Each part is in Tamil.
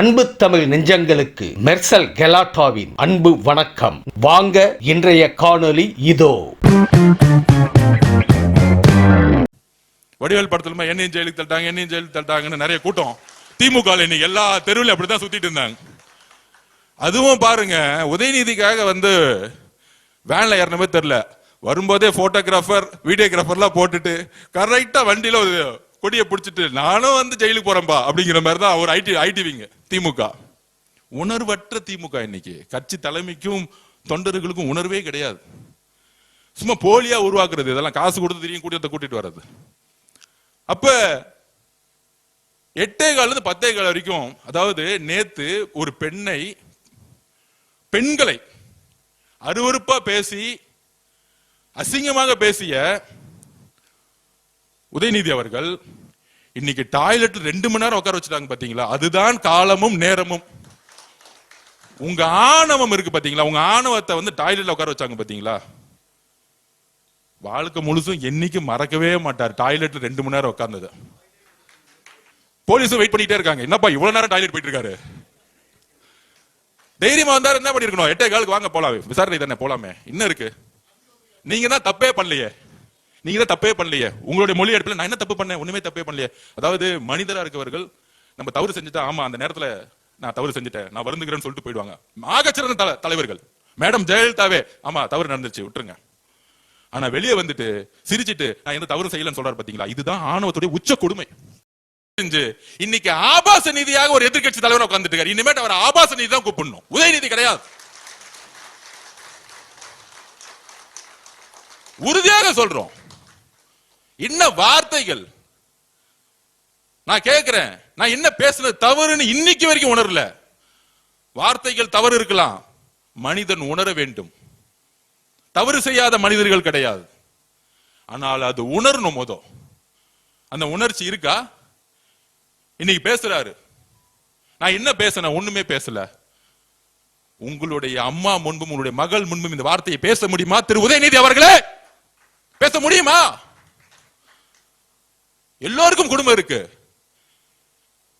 அன்பு தமிழ் நெஞ்சங்களுக்கு மெர்சல் கெலாட்டாவின் அன்பு வணக்கம். வாங்க இன்றைய காணொளி இதோ. வடிவேல் படத்துல என்னையும் ஜெயிலுக்கு தள்ளிட்டாங்கன்னு நிறைய கூட்டம் திமுக இன்னைக்கு எல்லா தெருவிலும் அப்படித்தான் சுத்திட்டு இருந்தாங்க. அதுவும் பாருங்க, உதயநிதிக்காக வேன்ல ஏறனவே தெரியல, வரும்போதே போட்டோகிராஃபர் வீடியோகிராஃபர்லாம் போட்டுட்டு கரெக்டா வண்டியில கொடியை பிடிச்சிட்டு நானும் ஜெயிலுக்கு போறேன்பா அப்படிங்கிற மாதிரி தான் ஒரு ஐடிவிங்க திமுக. உணர்வற்ற திமுக. இன்னைக்கு கட்சி தலைமைக்கும் தொண்டர்களுக்கும் உணர்வே கிடையாது. சும்மா போலியா உருவாக்குறது, இதெல்லாம் காசு கொடுத்து தெரியும் கூட்டிட்டு வர்றது. அப்ப 8:15 10:15 வரைக்கும், அதாவது நேத்து ஒரு பெண்களை அருவருப்பா பேசி அசிங்கமாக பேசிய உதயநிதி அவர்கள் இன்னைக்கு டாய்லெட் 2 மணி நேரம் உட்கார வச்சுட்டாங்க பாத்தீங்களா? அதுதான் காலமும் நேரமும். உங்க ஆணவம் இருக்கு பாத்தீங்களா? உங்க ஆணவத்தை டாய்லெட்ல உட்கார வச்சாங்க பாத்தீங்களா? வாழ்க்கை முழுசும் என்னைக்கு மறக்கவே மாட்டார் டாய்லெட்ல 2 மணி நேரம் உட்கார்ந்தது. போலீஸும் வெயிட் பண்ணிட்டே இருக்காங்க, என்னப்பா இவ்வளவு நேரம் டாய்லெட் போயிட்டு இருக்காரு. தைரியமா வந்தாரு, என்ன பண்ணிருக்கணும்? 8:15 வாங்க போலாம், விசாரணை தானே போலாமே, என்ன இருக்கு? நீங்க தான் தப்பே பண்ணலையே. உங்களுடைய மொழி எடுப்பில் நான் என்ன தப்பு பண்ணேன்? ஒண்ணுமே தப்பே பண்ணலையே. அதாவது மனிதரா இருக்கவர்கள் நம்ம தவறு செஞ்சுட்டா, ஆமா அந்த நேரத்துல நான் தவறு செஞ்சுட்டேன், நான் வருந்துகிறேன்னு சொல்லிட்டு போயிடுவாங்க. ஆகச்சிறந்த தலைவர்கள் மேடம் ஜெயலலிதாவே, ஆமா தவறு நடந்துச்சு விட்டுருங்க. ஆனா வெளியே சிரிச்சிட்டு நான் எந்த தவறு செய்யலன்னு சொல்றாரு பாத்தீங்களா? இதுதான் ஆணவத்துடைய உச்ச கொடுமை. இன்னைக்கு ஆபாச நீதியாக ஒரு எதிர்கட்சி தலைவர் உட்கார்ந்துட்டு இருக்காரு. இனிமேட்டு அவர் ஆபாச நீதி தான் கூப்பிடணும், உதயநிதி கிடையாது. உறுதியாக சொல்றோம். என்ன வார்த்தைகள்! நான் கேட்கிறேன், நான் என்ன பேசுறது தவறுன்னு இன்னைக்கு வரைக்கும் உணரல. வார்த்தைகள் தவறு இருக்கலாம், மனிதன் உணர வேண்டும். தவறு செய்யாத மனிதர்கள் கிடையாது, ஆனால் அது உணரணும். அந்த உணர்ச்சி இருக்கா? இன்னைக்கு பேசுறாரு, நான் என்ன பேசினேன்? ஒண்ணுமே பேசல. உங்களுடைய அம்மா முன்பும் உங்களுடைய மகள் முன்பும் இந்த வார்த்தையை பேச முடியுமா திரு உதயநிதி அவர்களே? பேச முடியுமா? எல்லோருக்கும் குடும்பம் இருக்கு,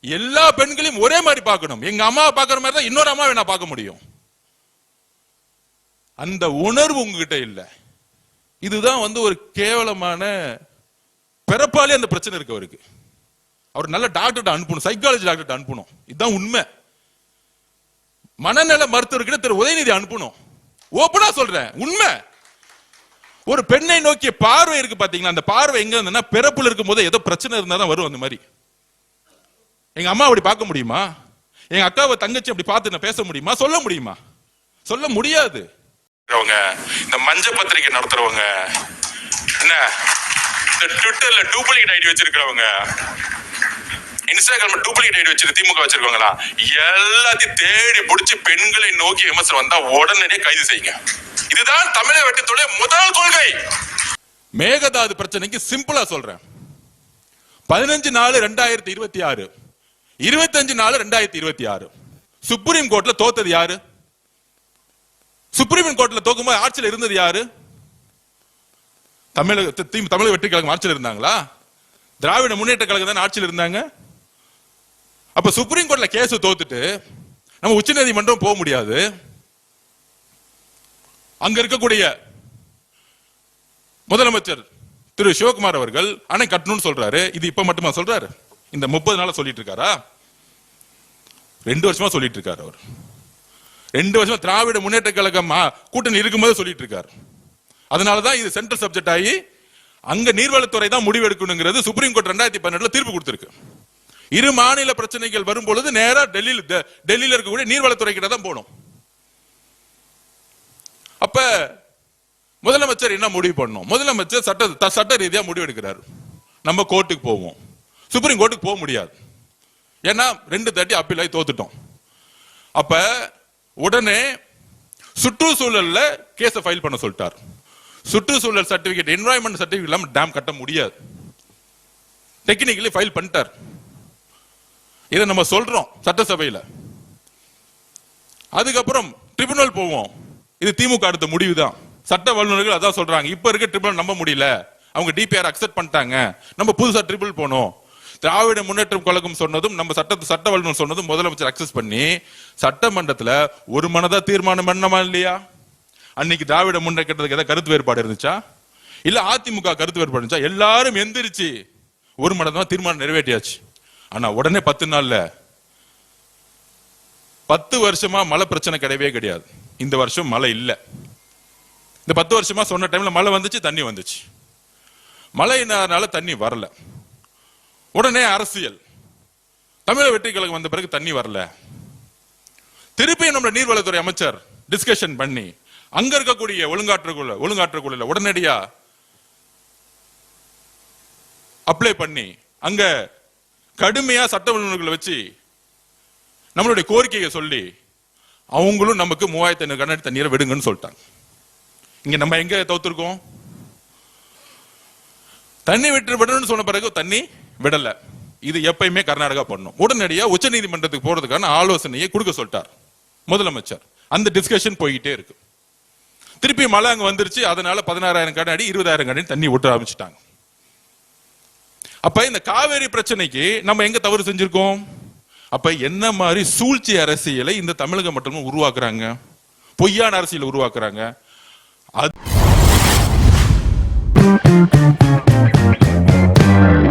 எல்லா பெண்களையும் ஒரே மாதிரி பார்க்கணும். எங்க அம்மாவை பார்க்கிற மாதிரி தான் இன்னொரு அம்மாவை நான் பார்க்க முடியும். அந்த உணர்வு உங்ககிட்ட இல்ல. இதுதான் ஒரு கேவலமான பிறப்பாலே அந்த பிரச்சனை இருக்கு அவருக்கு. அவர் நல்ல டாக்டர் அனுப்பணும், சைக்காலஜி டாக்டர் அனுப்பணும். இதுதான் உண்மை. மனநல மருத்துவர்கிட்ட திரு உதயநிதி அனுப்பணும். ஓப்பனா சொல்றேன், உண்மை. ஒரு பெண்ணை நோக்கிய பார்வை இருக்கு பாத்தீங்களா? அந்த பார்வை எங்க இருந்ததுன்னா, பிறப்புல இருக்கும் போது ஏதோ பிரச்சனை இருந்தா தான் வரும். அந்த மாதிரி எங்க அம்மா அப்படி பார்க்க முடியுமா? எங்க அக்காவை தங்கச்சி அப்படி பார்த்து நான் பேச முடியுமா? சொல்ல முடியுமா? சொல்ல முடியாது. இந்த மஞ்ச பத்திரிகை நடத்துறவங்க, என்ன இந்த ட்விட்டர்ல டூப்ளிகேட் ஐடி வச்சிருக்கிறவங்க, இன்ஸ்டாகிராம் டூப்ளிகேட் ஐடி வச்சிருக்க திமுக வச்சிருக்காங்களா, எல்லாத்தையும் தேடி பிடிச்சி பெண்களை நோக்கி விமர்சனம் வந்தா உடனடியே கைது செய்யுங்க. இதுதான் தமிழக வெற்றித்துடைய முதல் கொள்கை. மேகதாது பிரச்சனைக்கு சிம்பிளா சொல்றேன். 15/4/2026, 25/4/2026 சுப்ரீம் கோர்ட்ல தோத்தது யாரு? சுப்ரீம் கோர்ட்ல தோக்கும்போது ஆட்சியில் இருந்தது யாரு? தமிழக வெற்றி கழகம் ஆட்சியில் இருந்தாங்களா? திராவிட முன்னேற்ற கழகம் தான் ஆட்சியில் இருந்தாங்க. அப்ப சுப்ரீம் கோர்ட்ல கேஸ் தோத்துட்டு நம்ம உச்ச நீதிமன்றம் போக முடியாது. அங்க இருக்கக்கூடிய முதலமைச்சர் திரு சிவகுமார் அவர்கள் அணை கட்டணும்னு சொல்றாரு. இது இப்ப மட்டுமா சொல்றாரு? இந்த 30 நாளா சொல்லிட்டு இருக்காரா? 2 வருஷமா சொல்லிட்டு இருக்காரு. அவர் 2 வருஷமா திராவிட முன்னேற்ற கழகம் கூட்டணி இருக்கும்போது சொல்லிட்டு இருக்காரு. அதனாலதான் இது சென்ட்ரல் சப்ஜெக்ட் ஆகி அங்க நீர்வளத்துறை தான் முடிவு எடுக்கணுங்கிறது சுப்ரீம் கோர்ட் 2018 தீர்ப்பு கொடுத்திருக்கு. இரு மாநில பிரச்சனைகள் வரும்பொழுது நேரா டெல்லியில இருக்கக்கூடிய நீர்வளத்துறை கிட்ட தான் போகணும். அப்ப முதலமைச்சர் என்ன முடிவு பண்ணணும்? முதலமைச்சர் சட்ட ரீதியா முடிவு எடுக்கிறார். நம்ம கோர்ட்டுக்கு போவோம். சுப்ரீம் கோர்ட்டுக்கு போக முடியாது, ஏன்னா 2 தாட்டி அப்பீல் ஆகி தோத்துட்டோம். அப்ப உடனே சுற்றுச்சூழல்ல கேஸ ஃபைல் பண்ண சொல்லிட்டார். சுற்றுச்சூழல் சர்டிபிகேட், என்வாயன்மெண்ட் சர்டிபிகேட் இல்லாம டேம் கட்ட முடியாது. டெக்னிக்கலி ஃபைல் பண்ணிட்டார். இதை நம்ம சொல்றோம் சட்டசபையில. அதுக்கப்புறம் ட்ரிபியூனல் போவோம். இது திமுக அடுத்த முடிவு தான். சட்ட வல்லுநர்கள் அதான் சொல்றாங்க. இப்ப இருக்க ட்ரிபியூனல் நம்ப முடியல, அவங்க டிபிஆர் அக்செப்ட் பண்ணிட்டாங்க, நம்ம புதுசா ட்ரிபியூனல் போனோம். திராவிட முன்னேற்றம் கழகம் சொன்னதும் நம்ம சட்ட வல்லுநர் சொன்னதும் முதலமைச்சர் அக்சஸ் பண்ணி சட்டமன்றத்துல ஒரு மனதா தீர்மானம் பண்ணமா இல்லையா? அன்னைக்கு திராவிட முன்னேற்றத்துக்கு ஏதாவது கருத்து வேறுபாடு இருந்துச்சா? இல்ல அதிமுக கருத்து வேறுபாடு இருந்துச்சா? எல்லாரும் எந்திரிச்சு ஒரு மனதா தீர்மானம் நிறைவேற்றியாச்சு. ஆனா உடனே 10 நாள்ல 10 வருஷமா மழை பிரச்சனை கிடையவே கிடையாது. இந்த வருஷம் மழை இல்ல. இந்த 10 வருஷமா சொன்ன டைம்ல மழை வந்துச்சு, தண்ணி வந்துச்சு. மழையினால தண்ணி வரல. உடனே அரசியல், தமிழக வெற்றி கழகம் வந்த பிறகு தண்ணி வரல. திருப்பியும் நம்ம நீர்வளத்துறை அமைச்சர் டிஸ்கஷன் பண்ணி அங்க இருக்கக்கூடிய ஒழுங்காற்றுக்குள்ள உடனடியா அப்ளை பண்ணி அங்க கடுமையா சட்ட வல்லுநர்களை வச்சு நம்மளுடைய கோரிக்கையை சொல்லி அவங்களும் நமக்கு 3500 கனஅடி தண்ணீரை விடுங்கன்னு சொல்லிட்டாங்க. இங்க நம்ம எங்க தோத்துருக்கோம்? தண்ணி விடணும்னு சொன்ன பிறகு தண்ணி விடல. இது எப்பயுமே கர்நாடகா பண்ணும். உடனடியா உச்ச நீதிமன்றத்துக்கு போறதுக்கான ஆலோசனையை கொடுக்க சொல்லிட்டார் முதலமைச்சர். அந்த டிஸ்கஷன் போய்கிட்டே இருக்கு. திருப்பி மழை அங்க வந்துருச்சு. அதனால 16,000 கனஅடி 20,000 கனஅடி தண்ணி விட்டு ஆரம்பிச்சுட்டாங்க. அப்ப இந்த காவேரி பிரச்சனைக்கு நம்ம எங்க தவறு செஞ்சிருக்கோம்? அப்ப என்ன மாதிரி சூழ்ச்சி அரசியலை இந்த தமிழகம் மட்டும் உருவாக்குறாங்க, பொய்யான அரசியலை உருவாக்குறாங்க.